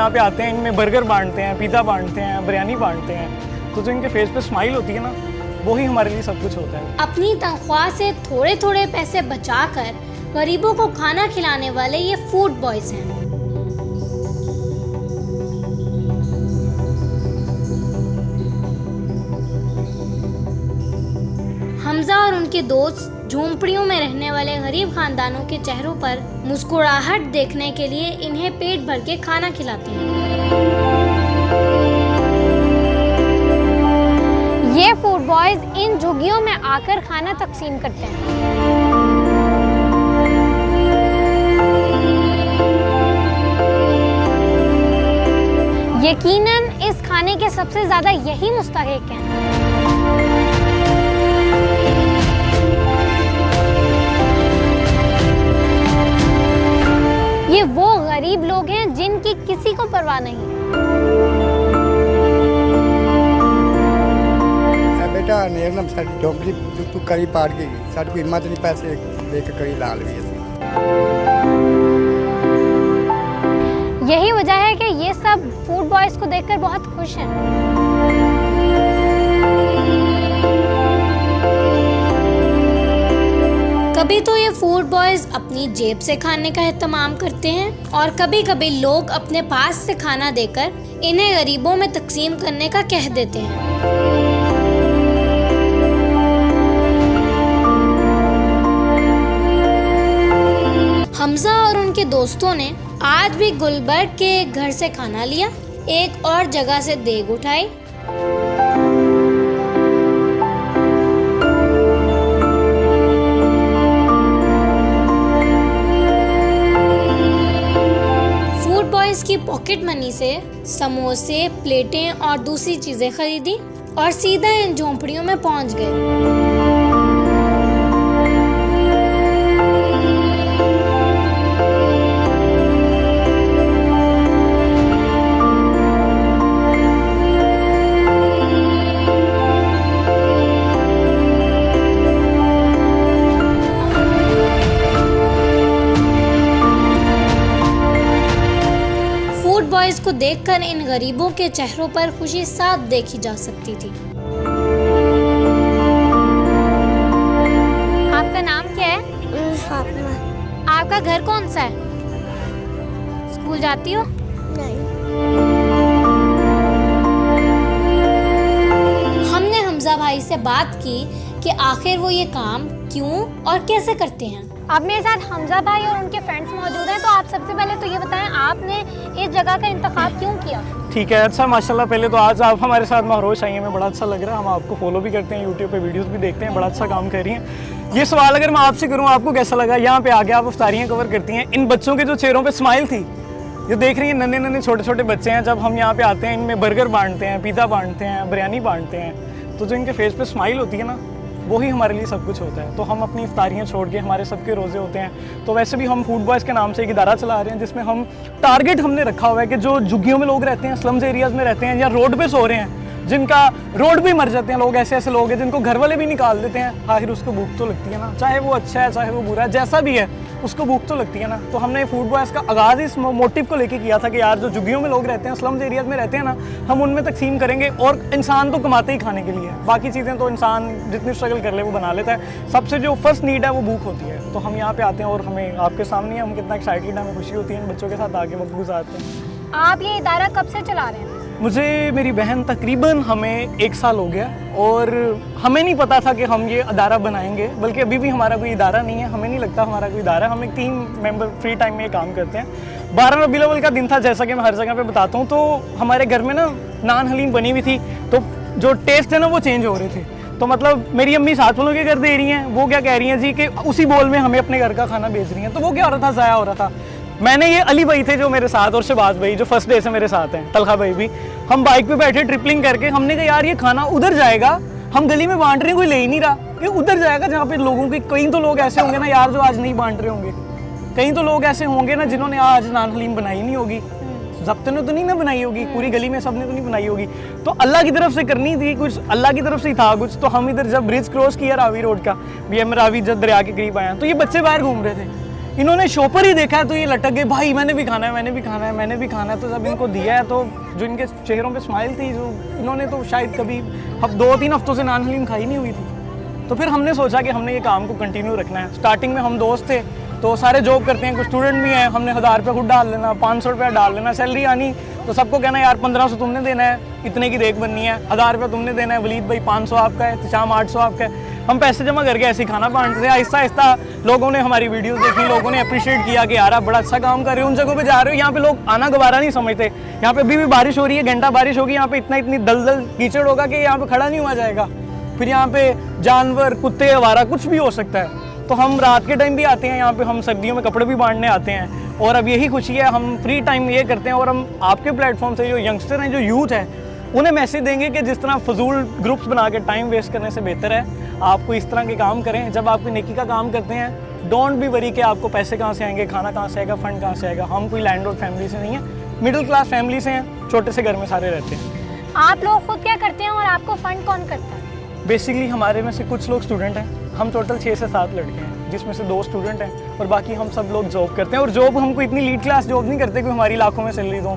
यहाँ पे आते हैं, इनमें बर्गर बांटते हैं, पिज़्ज़ा बांटते हैं, बिरयानी बांटते हैं, तो जो इनके फेस पे स्माइल होती है ना, वही हमारे लिए सब कुछ होता है। अपनी तनख्वाह से थोड़े थोड़े पैसे बचाकर गरीबों को खाना खिलाने वाले ये फूड बॉयज हैं। हमजा और उनके दोस्त झोंपड़ियों में रहने वाले गरीब खानदानों के चेहरों पर मुस्कुराहट देखने के लिए इन्हें पेट भर के खाना खिलाते हैं। ये फूड बॉयज इन झुग्गियों में आकर खाना तकसीम करते हैं। यकीनन इस खाने के सबसे ज्यादा यही मुस्तहिक हैं। ये वो गरीब लोग हैं जिनकी किसी को परवाह नहीं। बेटा नेरनम साडी झोंपड़ी तू करी पाड़ गई, साडी कोई हिम्मत नहीं पैसे देके करी ला ली। यही वजह है कि ये सब फूड बॉयज को देखकर बहुत खुश हैं। कभी तो ये फूड बॉयज अपनी जेब से खाने का एहतमाम करते हैं और कभी कभी लोग अपने पास से खाना देकर इन्हें गरीबों में तकसीम करने का कह देते हैं। हमजा और उनके दोस्तों ने आज भी गुलबर्ग के एक घर से खाना लिया, एक और जगह से देग उठाई। फूड बॉयज की पॉकेट मनी से समोसे, प्लेटें और दूसरी चीजें खरीदी और सीधा इन झोंपड़ियों में पहुंच गए। बॉयज को देखकर इन गरीबों के चेहरों पर खुशी साफ देखी जा सकती थी। आपका नाम क्या है? फातिमा। आपका घर कौन सा है? स्कूल जाती हो? नहीं। हमने हमजा भाई से बात की कि आखिर वो ये काम क्यों और कैसे करते हैं। अब मेरे साथ हमजा भाई और उनके फ्रेंड्स मौजूद हैं, तो आप सबसे पहले तो ये बताएं आपने इस जगह का इंतखाब क्यों किया? ठीक है, अच्छा माशाल्लाह। पहले तो आज आप हमारे साथ महरोश आई हैं, हमें बड़ा अच्छा लग रहा है। हम आपको फॉलो भी करते हैं, यूट्यूब पे वीडियोस भी देखते हैं, बड़ा अच्छा काम कर रही हैं। ये सवाल अगर मैं आपसे करूँ, आपको कैसा लगा? यहाँ पे आके आप इफ्तारियाँ कवर करती हैं, इन बच्चों के जो चेहरों पर स्माइल थी, जो देख रही हैं, नन्हे नन्हे छोटे छोटे बच्चे हैं, जब हम यहाँ पे आते हैं, इनमें बर्गर बांटते हैं, पिज़्ज़ा बांटते हैं, बिरयानी बांटते हैं, तो जो इनके फेस पे स्माइल होती है ना, वही हमारे लिए सब कुछ होता है। तो हम अपनी इफ्तारियाँ छोड़ के, हमारे सबके रोज़े होते हैं, तो वैसे भी हम फूड बॉयज़ के नाम से एक इदारा चला रहे हैं, जिसमें हम टारगेट हमने रखा हुआ है कि जो झुग्गियों में लोग रहते हैं, स्लम्स एरियाज़ में रहते हैं या रोड पे सो रहे हैं, जिनका रोड भी मर जाते हैं लोग, ऐसे ऐसे लोग हैं जिनको घर वाले भी निकाल देते हैं, आखिर उसको भूख तो लगती है ना, चाहे वो अच्छा है चाहे वो बुरा है, जैसा भी है उसको भूख तो लगती है ना। तो हमने फूड बॉयज़ का आगाज़ इस मोटिव को लेके किया था कि यार जो झुग्गियों में लोग रहते हैं, स्लम्स एरियाज़ में रहते हैं ना, हम उनमें तकसीम करेंगे। और इंसान तो कमाते ही खाने के लिए है, बाकी चीज़ें तो इंसान जितनी स्ट्रगल कर ले वो बना लेता है। सबसे जो फर्स्ट नीड है वो भूख होती है। तो हम यहाँ पे आते हैं और हमें आपके सामने हम कितना एक्साइटेड, हमें खुशी होती है इन बच्चों के साथ आके वक्त गुजारते हैं। आप ये इदारा कब से चला रहे हैं? मुझे मेरी बहन तकरीबन हमें 1 साल हो गया, और हमें नहीं पता था कि हम ये अदारा बनाएंगे, बल्कि अभी भी हमारा कोई इदारा नहीं है, हमें नहीं लगता हमारा कोई इदारा। हम एक 3 मेंबर फ्री टाइम में ये काम करते हैं। 12 रबीउल अव्वल का दिन था, जैसा कि मैं हर जगह पे बताता हूँ, तो हमारे घर में ना नान हलीम बनी हुई थी, तो जो टेस्ट है ना वो चेंज हो रहे थे। तो मतलब मेरी अम्मी साथ वालों के घर दे रही हैं, वो क्या कह रही हैं जी कि उसी बोल में हमें अपने घर का खाना भेज रही हैं, तो वो क्या हो रहा था, ज़ाया हो रहा था। मैंने ये अली भाई थे जो मेरे साथ, और शहबाज भाई जो फर्स्ट डे से मेरे साथ हैं, तलखा भाई भी, हम बाइक पे बैठे ट्रिपलिंग करके, हमने कहा यार ये खाना उधर जाएगा, हम गली में बांट रहे हैं, कोई ले ही नहीं रहा, ये उधर जाएगा जहाँ पे लोगों की, कई तो लोग ऐसे होंगे ना यार जो आज नहीं बांट रहे होंगे, कई तो लोग ऐसे होंगे ना जिन्होंने आज नान हलीम बनाई नहीं होगी, सबने ने तो नहीं ना बनाई होगी, पूरी गली में सबने तो नहीं बनाई होगी, तो अल्लाह की तरफ से करनी थी कुछ, अल्लाह की तरफ से ही था कुछ। तो हम इधर जब ब्रिज क्रॉस किया रावी रोड का, भी हम रावी जब दरिया के करीब आए, तो ये बच्चे बाहर घूम रहे थे इन्होंने शॉपर ही देखा है तो ये लटक गए, भाई मैंने भी खाना है, मैंने भी खाना है, मैंने भी खाना है। तो जब इनको दिया है तो जो इनके चेहरों पे स्माइल थी, जो इन्होंने तो शायद कभी 2-3 हफ्तों से नान हलीम खाई नहीं हुई थी। तो फिर हमने सोचा कि हमने ये काम को कंटिन्यू रखना है। स्टार्टिंग में हम दोस्त थे तो सारे जॉब करते हैं, कुछ स्टूडेंट भी हैं। हमने 1000 रुपये खुद डाल लेना, 500 रुपया डाल लेना, सैलरी आनी तो सबको कहना यार 1500 तुमने देना है, इतने की देख बननी है, 1000 रुपया तुमने देना है, वलीद भाई 500 आपका है, शाम 800 आपका है। हम पैसे जमा करके ऐसे ही खाना बांटते थे। आहिस्ता आहिस्ता लोगों ने हमारी वीडियोस देखी, लोगों ने अप्रिशिएट किया कि यार आप बड़ा अच्छा काम कर रहे हो। उन जगहों पे जा रहे हो, यहाँ पे लोग आना गवारा नहीं समझते। यहाँ पे अभी भी बारिश हो रही है, घंटा बारिश होगी, यहाँ पे इतनी दलदल कीचड़ होगा कि यहाँ पे खड़ा नहीं हुआ जाएगा। फिर यहाँ पे जानवर, कुत्ते, आवारा कुछ भी हो सकता है। तो हम रात के टाइम भी आते हैं यहाँ पे, हम सर्दियों में कपड़े भी बांटने आते हैं। और अब यही खुशी है, हम फ्री टाइम ये करते हैं। और हम आपके प्लेटफॉर्म से जो यंगस्टर हैं, जो यूथ है, उन्हें मैसेज देंगे कि जिस तरह फजूल ग्रुप्स बना के टाइम वेस्ट करने से बेहतर है आपको इस तरह के काम करें। जब आप कोई नेकी का काम करते हैं, डोंट बी वरी कि आपको पैसे कहाँ से आएंगे, खाना कहाँ से आएगा, फंड कहाँ से आएगा। हम कोई लैंडलॉर्ड फैमिली से नहीं है, मिडिल क्लास फैमिली से हैं, छोटे से घर में सारे रहते हैं। आप लोग खुद क्या करते हैं और आपको फंड कौन करता है? बेसिकली हमारे में से कुछ लोग स्टूडेंट हैं, हम टोटल 6 से 7 लड़के हैं, जिसमें से 2 स्टूडेंट हैं और बाकी हम सब लोग जॉब करते हैं। और जॉब हमको इतनी लीड क्लास जॉब नहीं करते कि हमारी लाखों में सैलरीज हों।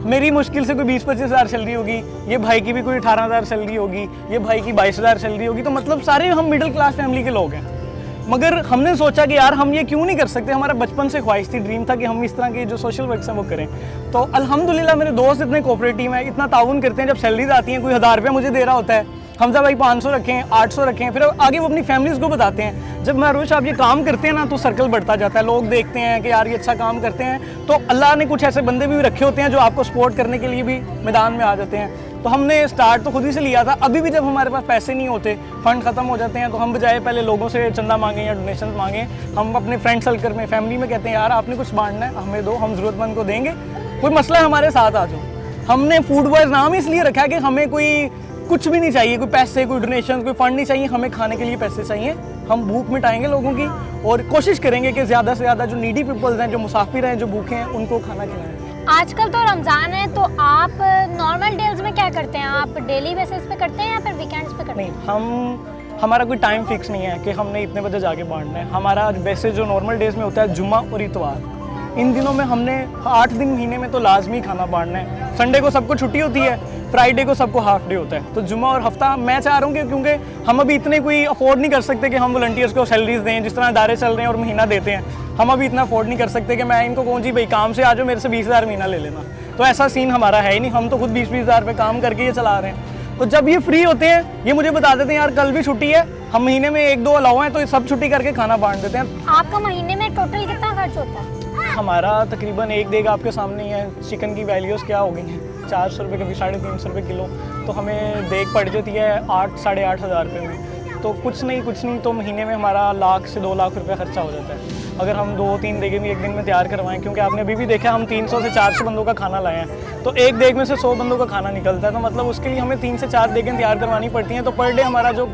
मेरी मुश्किल से कोई 20-25 हज़ार सैलरी होगी, ये भाई की भी कोई 18,000 सैलरी होगी, ये भाई की 22,000 सैलरी होगी। तो मतलब सारे हम मिडिल क्लास फैमिली के लोग हैं। मगर हमने सोचा कि यार हम ये क्यों नहीं कर सकते। हमारा बचपन से ख्वाहिश थी, ड्रीम था कि हम इस तरह के जो सोशल वर्क हैं वो करें। तो अल्हम्दुलिल्लाह मेरे दोस्त इतने कोऑपरेटिव हैं, इतना ताउन करते हैं। जब सैलरीज आती हैं, कोई 1000 रुपये मुझे दे रहा होता है, हमजा भाई 500 रखें, 800 रखें, फिर आगे वो अपनी फैमिलीज़ को बताते हैं। जब महरोज साहब ये काम करते हैं ना तो सर्कल बढ़ता जाता है, लोग देखते हैं कि यार ये अच्छा काम करते हैं। तो अल्लाह ने कुछ ऐसे बंदे भी रखे होते हैं जो आपको सपोर्ट करने के लिए भी मैदान में आ जाते हैं। तो हमने स्टार्ट तो खुद ही से लिया था। अभी भी जब हमारे पास पैसे नहीं होते, फंड ख़त्म हो जाते हैं, तो हम बजाय पहले लोगों से चंदा मांगें या डोनेशन मांगें, हम अपने फ्रेंड सर्कल में, फैमिली में कहते हैं यार आपने कुछ बांटना है, हमें दो, हम ज़रूरतमंद को देंगे, कोई मसला है हमारे साथ आ जाओ। हमने फूड बॉयज़ नाम इसलिए रखा है कि हमें कोई कुछ भी नहीं चाहिए, कोई पैसे, कोई डोनेशन, कोई फंड नहीं चाहिए, हमें खाने के लिए पैसे चाहिए। हम भूख मिटाएंगे लोगों की और कोशिश करेंगे कि ज़्यादा से ज़्यादा जो नीडी पीपल्स हैं, जो मुसाफिर हैं, जो भूखे हैं, उनको खाना खिलाएं। आजकल तो रमज़ान है, तो आप नॉर्मल डेज में क्या करते हैं? आप डेली बेसिस पे करते हैं या फिर वीकेंड्स पे करते हैं? नहीं, हमारा कोई टाइम फिक्स नहीं है कि हमने इतने बजे जाके बांटना है। हमारा वैसे जो नॉर्मल डेज में होता है जुम्मा और इतवार, इन दिनों में हमने 8 दिन महीने में तो लाजमी खाना बांटना है। संडे को सबको छुट्टी होती है, फ्राइडे को सबको हाफ डे होता है। तो जुम्मा और हफ्ता मैं चाह रहा हूँ कि क्योंकि हम अभी इतने कोई अफोर्ड नहीं कर सकते कि हम वॉलंटियर्स को सैलरीज दें, जिस तरह इदारे चल रहे हैं और महीना देते हैं, हम अभी इतना अफोर्ड नहीं कर सकते कि मैं इनको कहूँ जी भाई काम से आ जाओ, मेरे से 20,000 महीना ले लेना। तो ऐसा सीन हमारा है ही नहीं, हम तो खुद 20-20 हज़ार रुपये काम करके ये चला रहे हैं। तो जब ये फ्री होते हैं, ये मुझे बता देते हैं यार कल भी छुट्टी है, हम महीने में 1-2 अलाउ हैं, तो ये सब छुट्टी करके खाना बांट देते हैं। आपका महीने में टोटल कितना खर्च होता है? हमारा तकरीबन एक देग आपके सामने ही है। चिकन की वैल्यूज़ क्या हो गई हैं, 400 रुपये, कभी 350 रुपये किलो। तो हमें देग पड़ जाती है 8-8.5 हज़ार रुपये में। तो कुछ नहीं तो महीने में हमारा 1 लाख से 2 लाख रुपये खर्चा हो जाता है, अगर हम 2-3 देगें भी एक दिन में तैयार करवाएं। क्योंकि आपने अभी भी देखा हम 300 से 400 बंदों का खाना लाए हैं, तो एक देग में से 100 बंदों का खाना निकलता है। तो मतलब उसके लिए हमें 3 से 4 देगें तैयार करवानी पड़ती हैं। तो पर डे हमारा जो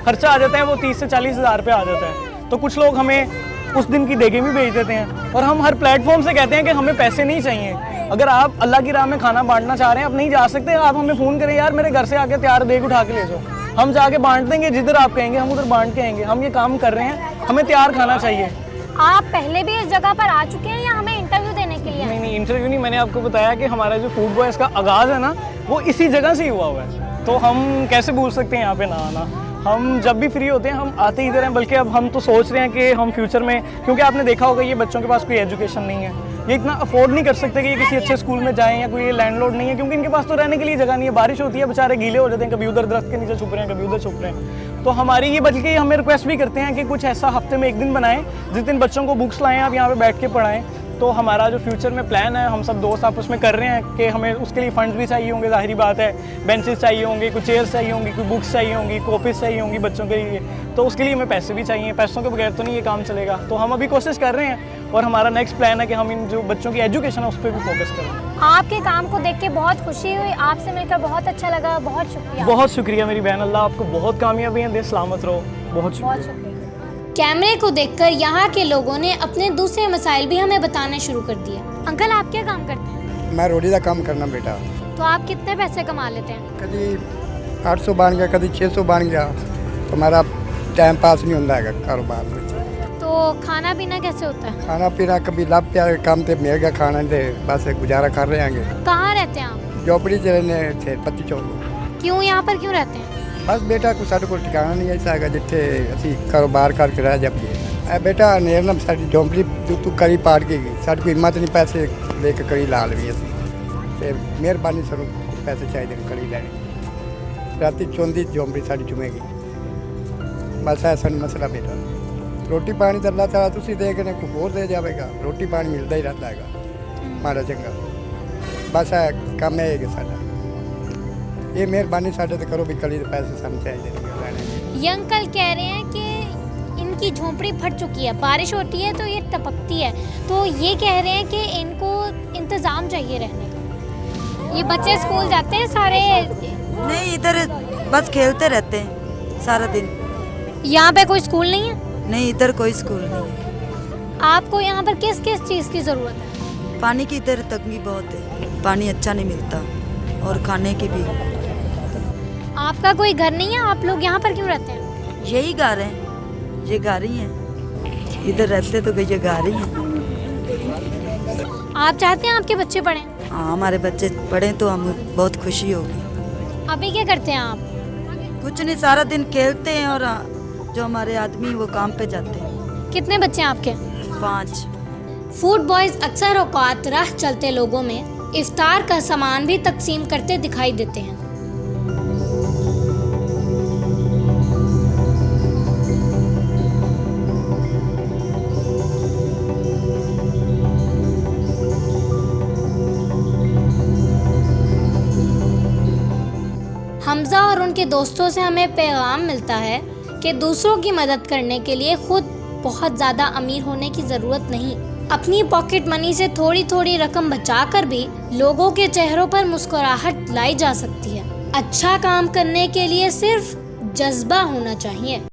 खर्चा आ जाता है वो 30 से 40 हज़ार रुपये आ जाता है। तो कुछ लोग हमें उस दिन की देगें भी भेज देते हैं। और हम हर प्लेटफॉर्म से कहते हैं कि हमें पैसे नहीं चाहिए। अगर आप अल्लाह की राह में खाना बांटना चाह रहे हैं, आप नहीं जा सकते, आप हमें फ़ोन करें यार मेरे घर से आके तैयार देग उठा के ले जाओ, हम जाके बांट देंगे। जिधर आप कहेंगे हम उधर बांट के आएंगे। हम ये काम कर रहे हैं, हमें तैयार खाना चाहिए। आप पहले भी इस जगह पर आ चुके हैं या हमें इंटरव्यू देने के लिए? नहीं, इंटरव्यू नहीं, मैंने आपको बताया कि हमारा जो फूड बॉयज़ का आगाज़ है ना, वो इसी जगह से ही हुआ हुआ है। तो हम कैसे भूल सकते हैं यहाँ पे ना आना। हम जब भी फ्री होते हैं हम आते इधर हैं। बल्कि अब हम तो सोच रहे हैं कि हम फ्यूचर में, क्योंकि आपने देखा होगा ये बच्चों के पास कोई एजुकेशन नहीं है, ये इतना अफोर्ड नहीं कर सकते कि ये किसी अच्छे स्कूल में जाएं, या कोई लैंडलॉर्ड नहीं है, क्योंकि इनके पास तो रहने के लिए जगह नहीं है। बारिश होती है, बेचारे गीले हो जाते हैं, कभी उधर दरख्त के नीचे छुप रहे हैं, कभी उधर छुप रहे हैं। तो हमारी ये, बल्कि हमें रिक्वेस्ट भी करते हैं कि कुछ ऐसा हफ्ते में एक दिन बनाएं जिस दिन बच्चों को बुक्स लाएं, आप यहाँ पे बैठ के पढ़ाएं। तो हमारा जो फ्यूचर में प्लान है, हम सब दोस्त आपस में कर रहे हैं कि हमें उसके लिए फंड्स भी चाहिए होंगे, ज़ाहिरी बात है, बेंचेस चाहिए होंगे, कुछ चेयर्स चाहिए होंगी, कुछ बुक्स चाहिए होंगी, कॉपीज चाहिए होंगी बच्चों के लिए। तो उसके लिए हमें पैसे भी चाहिए, पैसों के बगैर तो नहीं ये काम चलेगा। तो हम अभी कोशिश कर रहे हैं और हमारा नेक्स्ट प्लान है कि हम इन जो बच्चों की एजुकेशन है उस पर भी फोकस करें। आपके काम को देख के बहुत खुशी हुई, आपसे मिलकर बहुत अच्छा लगा, बहुत शुक्रिया। बहुत शुक्रिया मेरी बहन, अल्लाह आपको बहुत कामयाबियाँ दे, सलामत रहो। बहुत शुक्रिया। कैमरे को देखकर यहाँ के लोगों ने अपने दूसरे मसाइल भी हमें बताने शुरू कर दिए। अंकल आप क्या काम करते हैं? मैं रोटी का काम करना बेटा। तो आप कितने पैसे कमा लेते हैं? कभी 800 बन गया, कभी 600 बन गया, तो हमारा टाइम पास नहीं होता है कारोबार में। तो तो खाना पीना कैसे होता है? खाना पीना कभी लब प्या काम ते मिल गया खाना दे बस गुजारा कर रहे हैं। कहाँ रहते हैं आप? झोपड़ी च रहने थे पत्ती चौक। क्यों यहाँ पर क्यों रहते हैं? बस बेटा को साढ़े को ठिकाना नहीं ऐसा है जिथे असी कारोबार करके रह जाइए। ए बेटा नेर ना साड़ी झोंपड़ी तू करी पाड़ के गई साड़ी को हिम्मत नहीं पैसे लेके कड़ी ला लवी असी ते मेहरबानी सरू पैसे चाहिए कड़ी लैनी राती चौंदी झोंपड़ी साड़ी चुमेगी बस ऐसा नहीं मसला बेटा। रोटी पानी तो अल्लाह ताला तुसी दे के कोई होर दे जाएगा रोटी पानी मिलता ही रहता है माड़ा चंगा बस है काम है कि साडा ये मेहरबानी साडे ते करो भी कड़ी दे पैसे सानू चाहिए। ये अंकल कह रहे हैं कि इनकी झोंपड़ी फट चुकी है, बारिश होती है तो ये टपकती है, तो ये कह रहे हैं कि इनको इंतज़ाम चाहिए रहने का। ये बच्चे स्कूल जाते हैं सारे? नहीं, इधर बस खेलते रहते हैं सारा दिन। यहाँ पे कोई स्कूल नहीं है? नहीं, इधर कोई स्कूल नहीं है। आपको यहाँ पर किस किस चीज़ की ज़रूरत है? पानी की इधर तंगी बहुत है, पानी अच्छा नहीं मिलता और खाने की भी। आपका कोई घर नहीं है, आप लोग यहाँ पर क्यों रहते हैं? यही घर है, ये घर ही है, इधर रहते तो ये घर ही है। आप चाहते हैं आपके बच्चे पढ़ें? हाँ, हमारे बच्चे पढ़े तो हम बहुत खुशी होगी। अभी क्या करते हैं आप? कुछ नहीं, सारा दिन खेलते हैं और जो हमारे आदमी वो काम पे जाते हैं। कितने बच्चे हैं आपके? 5। फूड बॉयज अक्सर औकात राह चलते लोगों में इफ्तार का सामान भी तकसीम करते दिखाई देते हैं। हमजा और उनके दोस्तों से हमें पैगाम मिलता है कि दूसरों की मदद करने के लिए खुद बहुत ज़्यादा अमीर होने की ज़रूरत नहीं। अपनी पॉकेट मनी से थोड़ी थोड़ी रकम बचाकर भी लोगों के चेहरों पर मुस्कुराहट लाई जा सकती है। अच्छा काम करने के लिए सिर्फ जज्बा होना चाहिए।